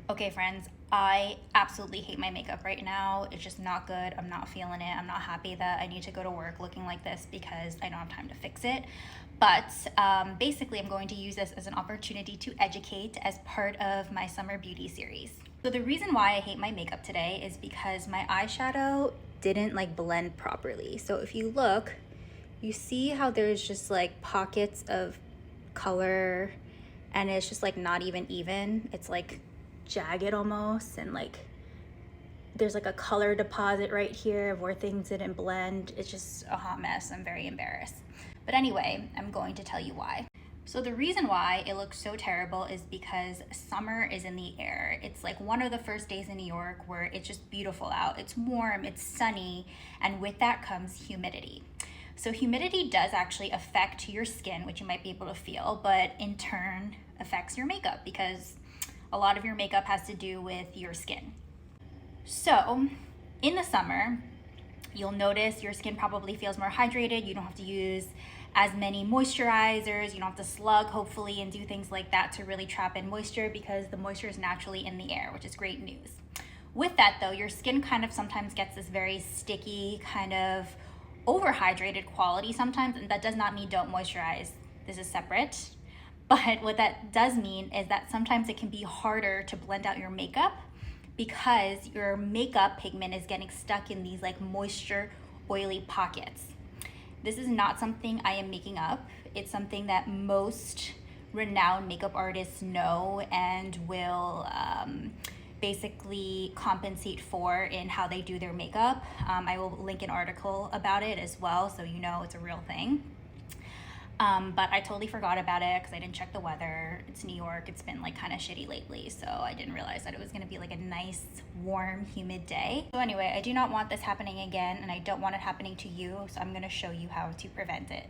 Okay, friends, I absolutely hate my makeup right now. It's just not good. I'm not feeling it. I'm not happy that I need to go to work looking like this because I don't have time to fix it. But basically, I'm going to use this as an opportunity to educate as part of my summer beauty series. So the reason why I hate my makeup today is because my eyeshadow didn't blend properly. So if you look, you see how there's just pockets of color and it's just not even. It's jagged almost, and there's a color deposit right here of where things didn't blend. It's just a hot mess. I'm very embarrassed. But anyway, I'm going to tell you why. So the reason why it looks so terrible is because summer is in the air. It's one of the first days in New York where it's just beautiful out. It's warm, it's sunny, and with that comes humidity. So humidity does actually affect your skin, which you might be able to feel, but in turn affects your makeup because a lot of your makeup has to do with your skin. So in the summer, you'll notice your skin probably feels more hydrated. You don't have to use as many moisturizers. You don't have to slug, hopefully, and do things like that to really trap in moisture because the moisture is naturally in the air, which is great news. With that though, your skin kind of sometimes gets this very sticky, kind of overhydrated quality sometimes, and that does not mean don't moisturize. This is separate. But what that does mean is that sometimes it can be harder to blend out your makeup because your makeup pigment is getting stuck in these moisture, oily pockets. This is not something I am making up. It's something that most renowned makeup artists know and will basically compensate for in how they do their makeup. I will link an article about it as well, so you know it's a real thing. But I totally forgot about it because I didn't check the weather. It's New York. It's been kind of shitty lately, so I didn't realize that it was going to be a nice, warm, humid day. So anyway, I do not want this happening again, and I don't want it happening to you, so I'm going to show you how to prevent it.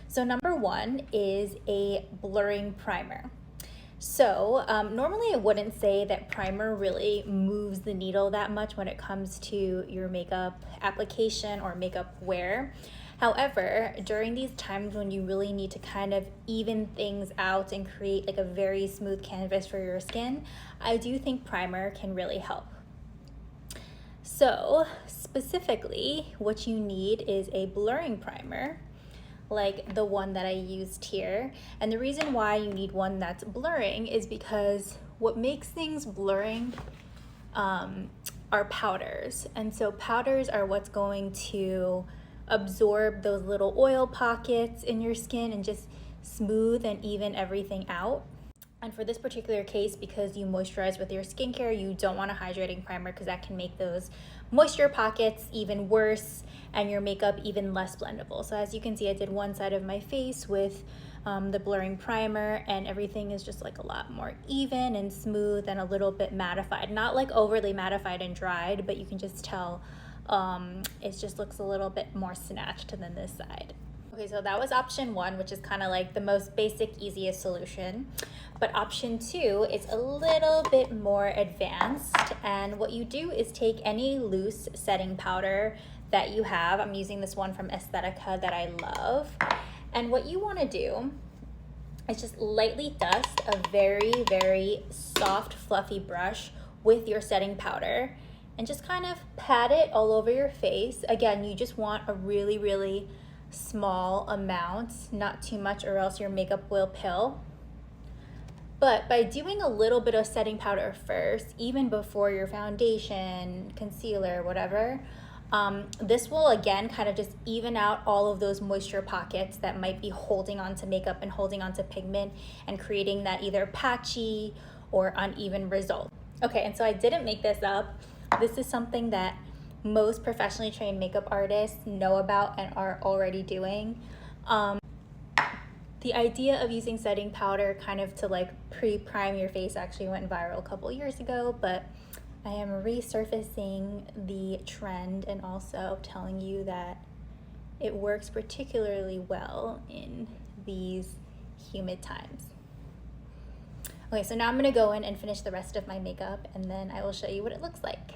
So number one is a blurring primer. So normally I wouldn't say that primer really moves the needle that much when it comes to your makeup application or makeup wear. However, during these times when you really need to kind of even things out and create a very smooth canvas for your skin, I do think primer can really help. So specifically, what you need is a blurring primer, like the one that I used here. And the reason why you need one that's blurring is because what makes things blurring are powders. And so powders are what's going to absorb those little oil pockets in your skin and just smooth and even everything out. And for this particular case, because you moisturize with your skincare, you don't want a hydrating primer because that can make those moisture pockets even worse and your makeup even less blendable. So as you can see, I did one side of my face with the blurring primer, and everything is just a lot more even and smooth and a little bit mattified. Not overly mattified and dried, but you can just tell it just looks a little bit more snatched than this side. Okay, so that was option one, which is kind of the most basic, easiest solution. But option two is a little bit more advanced. And what you do is take any loose setting powder that you have. I'm using this one from Aesthetica that I love. And what you want to do is just lightly dust a very, very soft, fluffy brush with your setting powder and just kind of pat it all over your face. Again, you just want a really, really small amount, not too much, or else your makeup will pill. But by doing a little bit of setting powder first, even before your foundation, concealer, whatever, this will again kind of just even out all of those moisture pockets that might be holding onto makeup and holding onto pigment and creating that either patchy or uneven result. Okay, and so I didn't make this up. This is something that most professionally trained makeup artists know about and are already doing. The idea of using setting powder kind of to pre-prime your face actually went viral a couple years ago, but I am resurfacing the trend and also telling you that it works particularly well in these humid times. Okay, so now I'm gonna go in and finish the rest of my makeup and then I will show you what it looks like.